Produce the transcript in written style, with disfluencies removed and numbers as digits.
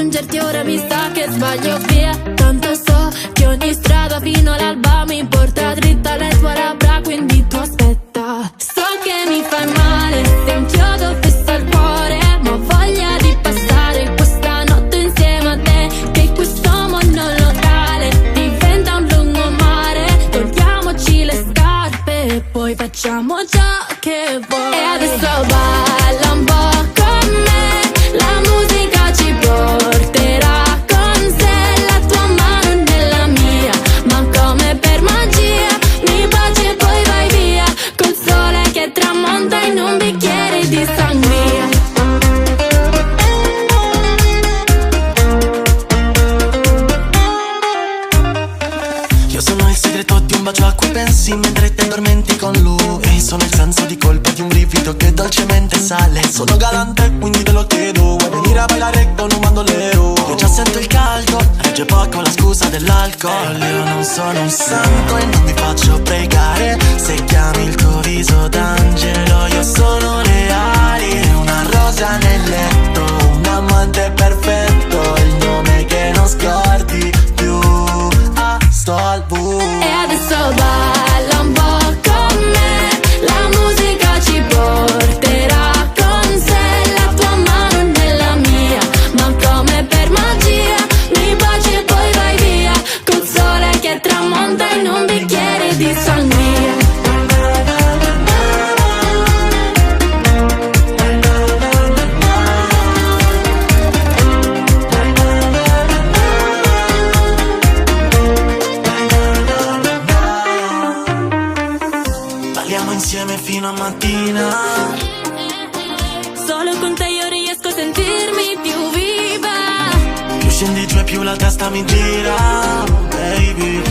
piangerti ora, mi sa che sbaglio via. Tanto so che ogni strada fino all'alba mi porta dritta alle tue labbra, quindi tu aspetta. So che mi fai male, sei un chiodo fisso al cuore, ma ho voglia di passare questa notte insieme a te, che questo monolocale diventa un lungomare. Togliamoci le scarpe e poi facciamo ciò che vuoi. E adesso balla un po' con me, la musica ci porterà con sé, la tua mano nella mia, ma come per magia mi baci e poi vai via, col sole che tramonta in un bicchiere di sangria. Io sono il segreto di un bacio a cui pensi mentre ti addormenti con lui. Sono il senso di colpa di un brivido che dolcemente sale. Sono galante quindi te lo chiedo, vuoi venire a ballare con un bandolero? Io già sento il caldo, regge poco la scusa dell'alcol. Io non sono un santo e non mi faccio pregare. Se chiami il tuo viso d'angelo io sono reale. Una rosa nel letto, un amante perfetto, il nome che non scordi più. Sto al buio. E adesso balla un po' con me, la musica ci porterà con sé, la tua mano nella mia, ma come per magia mi baci e poi vai via, col sole che tramonta in un bicchiere di sangria. Balliamo insieme fino a mattina. Solo con te io riesco a sentirmi più viva. Più scendi giù e più la testa mi gira, baby.